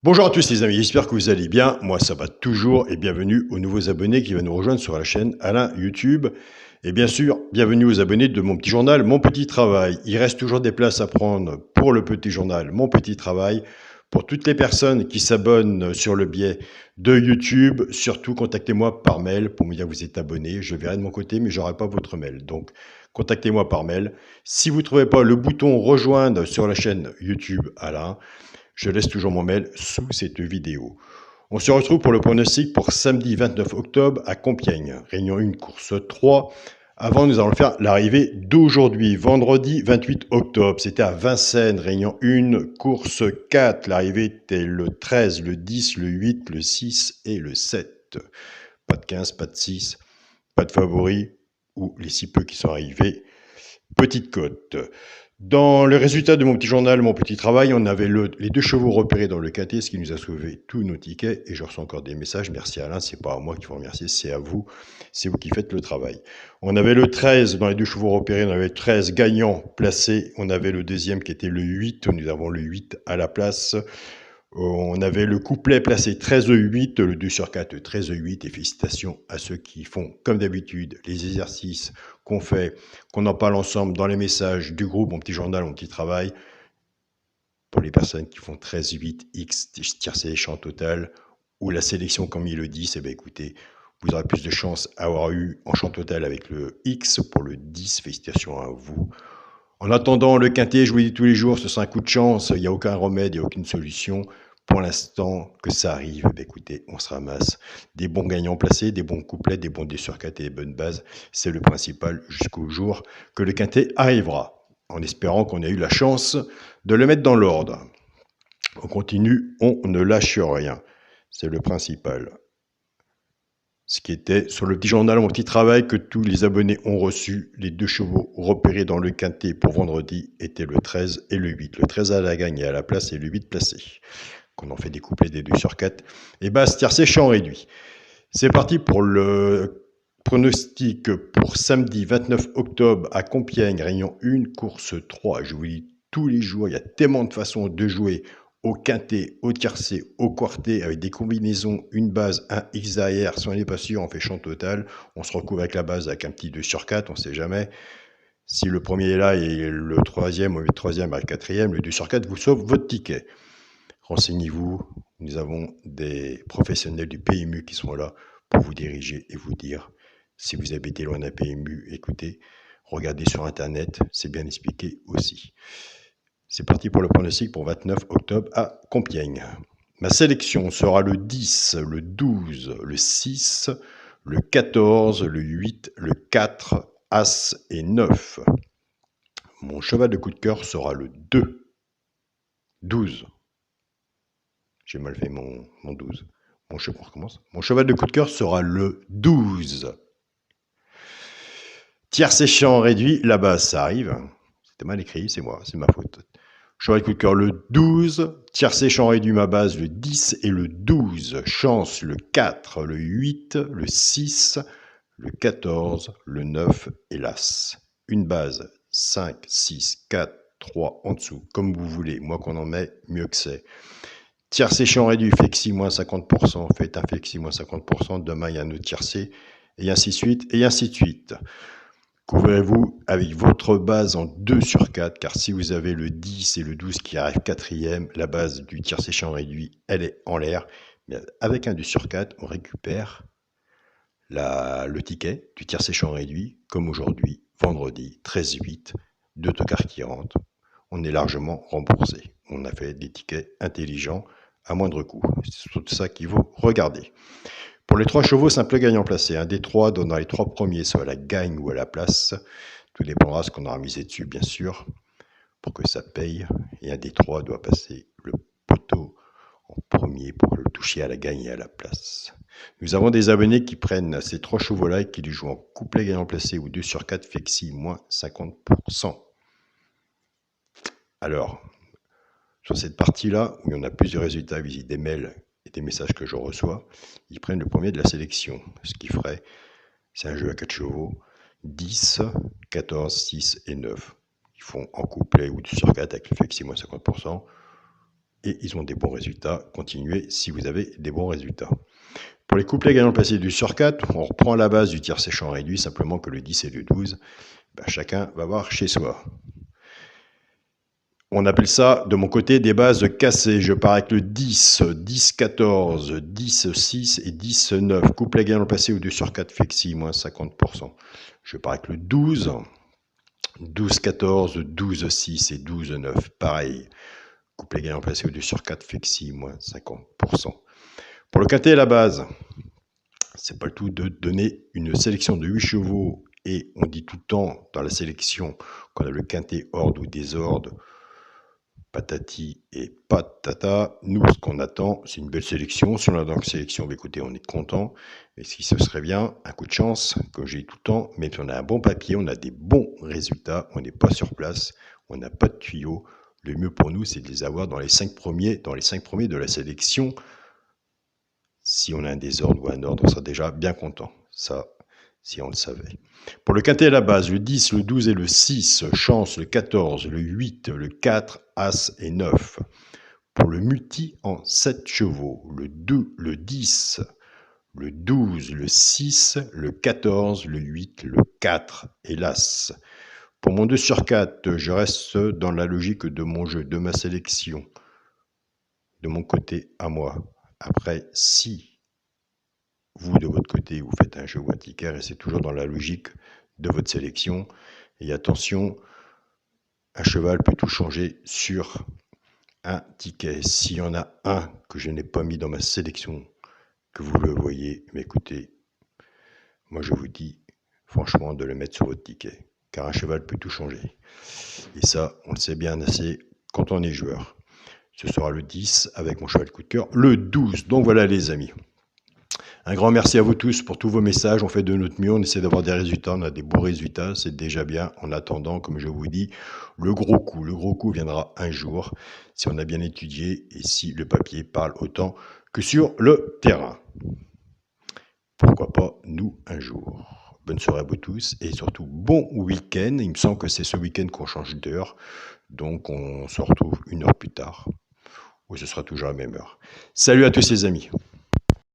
Bonjour à tous les amis, j'espère que vous allez bien. Moi ça va toujours et bienvenue aux nouveaux abonnés qui viennent nous rejoindre sur la chaîne Alain YouTube. Et bien sûr, bienvenue aux abonnés de mon petit journal, Mon Petit Travail. Il reste toujours des places à prendre pour le petit journal, Mon Petit Travail. Pour toutes les personnes qui s'abonnent sur le biais de YouTube, surtout contactez-moi par mail pour me dire que vous êtes abonné. Je verrai de mon côté, mais je n'aurai pas votre mail. Donc contactez-moi par mail. Si vous ne trouvez pas le bouton rejoindre sur la chaîne YouTube Alain, je laisse toujours mon mail sous cette vidéo. On se retrouve pour le pronostic pour samedi 29 octobre à Compiègne. Réunion 1, course 3. Avant, nous allons faire l'arrivée d'aujourd'hui, vendredi 28 octobre. C'était à Vincennes, réunion 1, course 4. L'arrivée était le 13, le 10, le 8, le 6 et le 7. Pas de 15, pas de 6, pas de favoris ou les si peu qui sont arrivés. Petite cote. Dans le résultat de mon petit journal, mon petit travail, on avait les deux chevaux repérés dans le quintet, ce qui nous a sauvé tous nos tickets. Et je reçois encore des messages. Merci Alain, c'est pas à moi qu'il faut remercier, c'est à vous. C'est vous qui faites le travail. On avait le 13 dans les deux chevaux repérés, on avait le 13 gagnant placé. On avait le deuxième qui était le 8. Nous avons le 8 à la place. On avait le couplet placé 13-8, le 2 sur 4, 13-8, et félicitations à ceux qui font, comme d'habitude, les exercices qu'on fait, qu'on en parle ensemble dans les messages du groupe, mon petit journal, mon petit travail. Pour les personnes qui font 13-8, X, tiercé, champ total, ou la sélection comme il le dit, eh bien écoutez, vous aurez plus de chances à avoir eu en champ total avec le X pour le 10, félicitations à vous. En attendant, le quintet, je vous le dis tous les jours, ce sera un coup de chance, il n'y a aucun remède, il n'y a aucune solution. Pour l'instant, que ça arrive, écoutez, on se ramasse des bons gagnants placés, des bons couplets, des bons 2 sur 4 et des bonnes bases. C'est le principal jusqu'au jour que le quintet arrivera, en espérant qu'on ait eu la chance de le mettre dans l'ordre. On continue, on ne lâche rien. C'est le principal. Ce qui était sur le petit journal, mon petit travail que tous les abonnés ont reçu. Les deux chevaux repérés dans le quintet pour vendredi étaient le 13 et le 8. Le 13 à la gagne et à la place et le 8 placé. Qu'on en fait des couplets des 2 sur 4. Et basse tiercé champ réduit. C'est parti pour le pronostic pour samedi 29 octobre à Compiègne, réunion 1, course 3. Je vous dis tous les jours, il y a tellement de façons de jouer au quintet, au tiercé, au quartet, avec des combinaisons, une base, un X derrière. Si on n'est pas sûr, on fait champ total. On se recouvre avec la base avec un petit 2 sur 4, on ne sait jamais. Si le premier est là et le troisième, ou le troisième avec le quatrième, le 2 sur 4 vous sauve votre ticket. Renseignez-vous, nous avons des professionnels du PMU qui sont là pour vous diriger et vous dire si vous habitez loin d'un PMU, écoutez, regardez sur Internet, c'est bien expliqué aussi. C'est parti pour le pronostic pour 29 octobre à Compiègne. Ma sélection sera le 10, le 12, le 6, le 14, le 8, le 4, As et 9. Mon cheval de coup de cœur sera le 2, 12. J'ai mal fait mon 12. On recommence. Mon cheval de coup de cœur sera le 12. Tiercé champ réduit, la base, ça arrive. C'était mal écrit, c'est moi, c'est ma faute. Cheval de coup de cœur le 12, tiercé champ réduit, ma base le 10 et le 12. Chance le 4, le 8, le 6, le 14, le 9 et l'As. Une base 5, 6, 4, 3 en dessous, comme vous voulez. Moi qu'on en met, mieux que c'est. Tiercé champ réduit, flexi moins 50%, faites un flexi moins 50%, demain il y a un autre tiercé, et ainsi de suite, et ainsi de suite. Couvrez-vous avec votre base en 2 sur 4, car si vous avez le 10 et le 12 qui arrivent quatrième, la base du tiercé champ réduit, elle est en l'air. Mais avec un 2 sur 4, on récupère le ticket du tiercé champ réduit, comme aujourd'hui, vendredi 13-8, 2 tocards qui rentrent. On est largement remboursé. On a fait des tickets intelligents à moindre coût. C'est tout ça qu'il faut regarder. Pour les 3 chevaux, simple gagnant placé. Un des 3 donnant les 3 premiers, soit à la gagne ou à la place. Tout dépendra de ce qu'on aura misé dessus, bien sûr, pour que ça paye. Et un des 3 doit passer le poteau en premier pour le toucher à la gagne et à la place. Nous avons des abonnés qui prennent ces 3 chevaux-là et qui les jouent en couplet gagnant placé ou 2 sur 4 flexi moins 50%. Alors, sur cette partie-là, où il y en a plusieurs résultats, visite des mails et des messages que je reçois, ils prennent le premier de la sélection. Ce qui ferait, c'est un jeu à 4 chevaux, 10, 14, 6 et 9. Ils font en couplet ou 2 sur 4 avec le flexi moins 50%. et ils ont des bons résultats. Continuez si vous avez des bons résultats. Pour les couplets gagnants placés du sur 4, on reprend la base du tir séchant réduit, simplement que le 10 et le 12, chacun va voir chez soi. On appelle ça, de mon côté, des bases cassées. Je pars avec le 10, 10, 14, 10, 6 et 10, 9. Couplet gagnant placé au 2 sur 4, flexi, moins 50%. Je pars avec le 12, 12, 14, 12, 6 et 12, 9. Pareil. Couplet gagnant placé au 2 sur 4, flexi, moins 50%. Pour le quintet à la base, c'est pas le tout de donner une sélection de 8 chevaux et on dit tout le temps dans la sélection qu'on a le quintet ordre ou désordre, patati et patata. Nous, ce qu'on attend, c'est une belle sélection. Si on a dans la sélection, écoutez, on est content. Et si ce serait bien, un coup de chance, comme j'ai dit tout le temps, même si on a un bon papier, on a des bons résultats, on n'est pas sur place, on n'a pas de tuyaux. Le mieux pour nous, c'est de les avoir dans les 5 premiers, de la sélection. Si on a un désordre ou un ordre, on sera déjà bien content. Ça, si on le savait. Pour le quintet à la base, le 10, le 12 et le 6, chance, le 14, le 8, le 4, as et 9. Pour le multi en 7 chevaux, le 2, le 10, le 12, le 6, le 14, le 8, le 4 et l'as. Pour mon 2 sur 4, je reste dans la logique de mon jeu, de ma sélection, de mon côté à moi. Après, si vous, de votre côté, vous faites un jeu ou un ticket, restez toujours dans la logique de votre sélection. Et attention, un cheval peut tout changer sur un ticket. S'il y en a un que je n'ai pas mis dans ma sélection, que vous le voyez, mais écoutez, moi je vous dis franchement de le mettre sur votre ticket, car un cheval peut tout changer. Et ça, on le sait bien assez quand on est joueur. Ce sera le 10 avec mon cheval coup de cœur, le 12. Donc voilà les amis. Un grand merci à vous tous pour tous vos messages. On fait de notre mieux, on essaie d'avoir des résultats, on a des beaux résultats, c'est déjà bien. En attendant, comme je vous dis, le gros coup viendra un jour si on a bien étudié et si le papier parle autant que sur le terrain. Pourquoi pas nous un jour. Bonne soirée à vous tous et surtout bon week-end. Il me semble que c'est ce week-end qu'on change d'heure, donc on se retrouve une heure plus tard, ou ce sera toujours à la même heure. Salut à tous les amis.